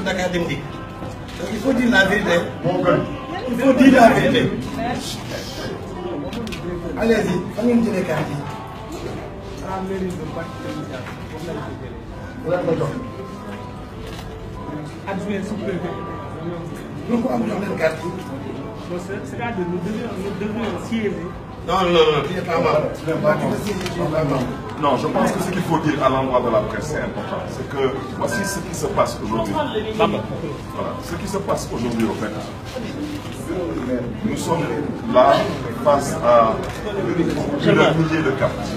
Dakar Dem Dikk. Donc il faut dire la vérité. Il faut dire la vérité. Allez-y, fan ngeen jëlee carte yi. Adjoint sous-préfet. Pourquoi am jox leen carte yi? C'est-à-dire nous devons siéger. Non, tu n'es pas membre. Non, je pense que ce qu'il faut dire à l'endroit de la presse, c'est important. C'est que voici ce qui se passe aujourd'hui. Voilà, ce qui se passe aujourd'hui au fait. Nous sommes là face à plusieurs milliers de cartes.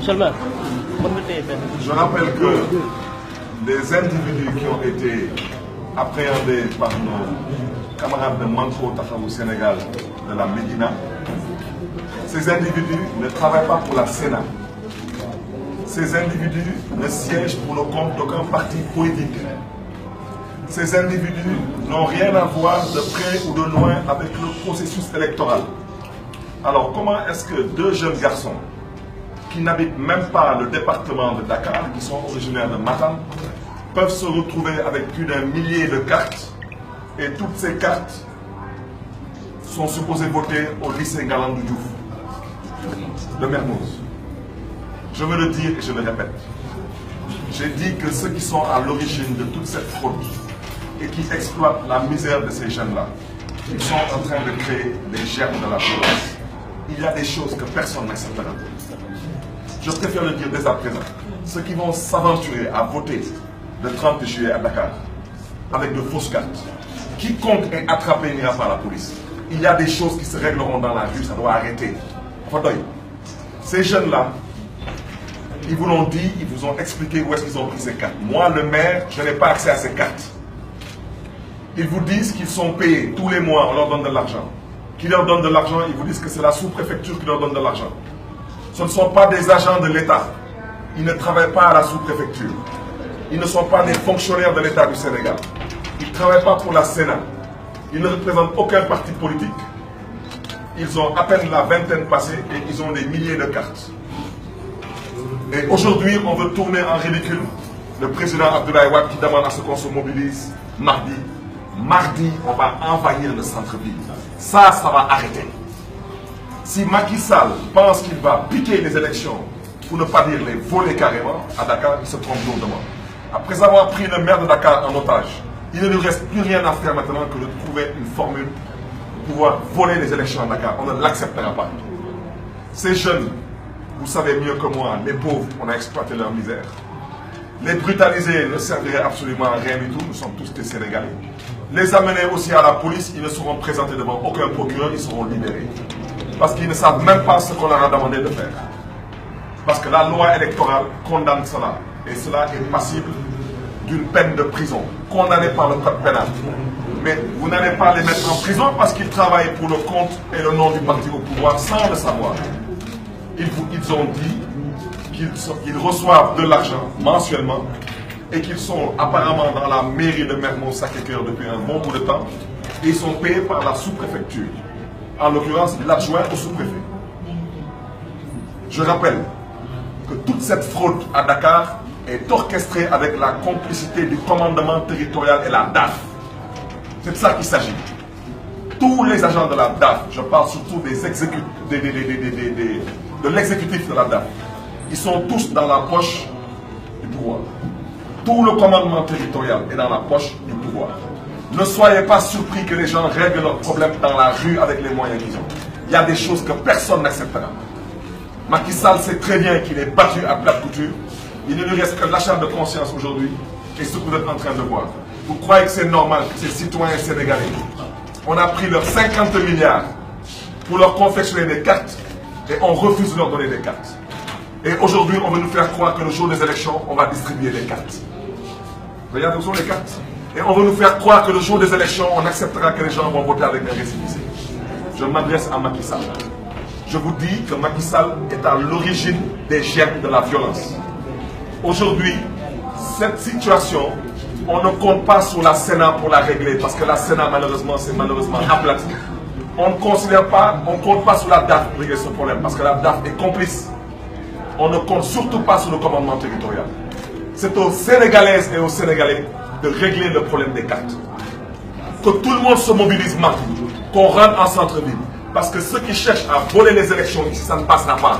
Je rappelle que les individus qui ont été appréhendés par nos camarades de Manko Taxawu Sénégal de la Médina, ces individus ne travaillent pas pour la Sénat. Ces individus ne siègent pour le compte d'aucun parti politique. Ces individus n'ont rien à voir de près ou de loin avec le processus électoral. Alors comment est-ce que deux jeunes garçons qui n'habitent même pas le département de Dakar, qui sont originaires de Matam, peuvent se retrouver avec plus d'un millier de cartes et toutes ces cartes sont supposées voter au lycée Galandou Diouf de Mermoz. Je veux le dire et je le répète. J'ai dit que ceux qui sont à l'origine de toute cette fraude et qui exploitent la misère de ces jeunes-là, ils sont en train de créer les germes de la violence. Il y a des choses que personne n'acceptera. Je préfère le dire dès à présent. Ceux qui vont s'aventurer à voter le 30 juillet à Dakar avec de fausses cartes, quiconque est attrapé n'ira pas à la police. Il y a des choses qui se régleront dans la rue, ça doit arrêter. Ces jeunes-là, ils vous l'ont dit, ils vous ont expliqué où est-ce qu'ils ont pris ces cartes. Moi, le maire, je n'ai pas accès à ces cartes. Ils vous disent qu'ils sont payés tous les mois, on leur donne de l'argent. Qui leur donne de l'argent, ils vous disent que c'est la sous-préfecture qui leur donne de l'argent. Ce ne sont pas des agents de l'État. Ils ne travaillent pas à la sous-préfecture. Ils ne sont pas des fonctionnaires de l'État du Sénégal. Ils ne travaillent pas pour la Sénat. Ils ne représentent aucun parti politique. Ils ont à peine la vingtaine passée et ils ont des milliers de cartes. Et aujourd'hui, on veut tourner en ridicule le président Abdoulaye Wade qui demande à ce qu'on se mobilise mardi. Mardi, on va envahir le centre-ville. Ça va arrêter. Si Macky Sall pense qu'il va piquer les élections, pour ne pas dire les voler carrément, à Dakar, il se trompe lourdement. Après avoir pris le maire de Dakar en otage, il ne nous reste plus rien à faire maintenant que de trouver une formule pour pouvoir voler les élections à Dakar. On ne l'acceptera pas. Ces jeunes, vous savez mieux que moi, les pauvres, on a exploité leur misère. Les brutaliser ne servirait absolument à rien du tout, nous sommes tous des Sénégalais. Les amener aussi à la police, ils ne seront présentés devant aucun procureur, ils seront libérés. Parce qu'ils ne savent même pas ce qu'on leur a demandé de faire. Parce que la loi électorale condamne cela. Et cela est passible d'une peine de prison, condamné par le code pénal. Mais vous n'allez pas les mettre en prison parce qu'ils travaillent pour le compte et le nom du parti au pouvoir sans le savoir. Ils ont dit qu'ils reçoivent de l'argent mensuellement et qu'ils sont apparemment dans la mairie de Mermoz-Sacré-Cœur depuis un bon bout de temps. Et ils sont payés par la sous-préfecture. En l'occurrence, l'adjoint au sous-préfet. Je rappelle que toute cette fraude à Dakar est orchestrée avec la complicité du commandement territorial et la DAF. C'est de ça qu'il s'agit. Tous les agents de la DAF, je parle surtout des de l'exécutif de la DAF, ils sont tous dans la poche du pouvoir. Tout le commandement territorial est dans la poche du pouvoir. Ne soyez pas surpris que les gens règlent leurs problèmes dans la rue avec les moyens qu'ils ont. Il y a des choses que personne n'acceptera. Macky Sall sait très bien qu'il est battu à plate couture. Il ne lui reste que l'achat de conscience aujourd'hui et ce que vous êtes en train de voir. Vous croyez que c'est normal que ces citoyens sénégalais, on a pris leurs 50 milliards pour leur confectionner des cartes et on refuse de leur donner des cartes. Et aujourd'hui, on veut nous faire croire que le jour des élections, on va distribuer des cartes. Regardez où sont les cartes. Et on veut nous faire croire que le jour des élections, on acceptera que les gens vont voter avec un récépissé. Je m'adresse à Macky Sall. Je vous dis que Macky Sall est à l'origine des germes de la violence. Aujourd'hui, cette situation, on ne compte pas sur la Sénat pour la régler, parce que la Sénat, malheureusement, c'est malheureusement aplati. On ne considère pas, on ne compte pas sur la DAF pour régler ce problème, parce que la DAF est complice. On ne compte surtout pas sur le commandement territorial. C'est aux Sénégalaises et aux Sénégalais de régler le problème des cartes. Que tout le monde se mobilise maintenant, qu'on rentre en centre-ville. Parce que ceux qui cherchent à voler les élections ici, ça ne passera pas.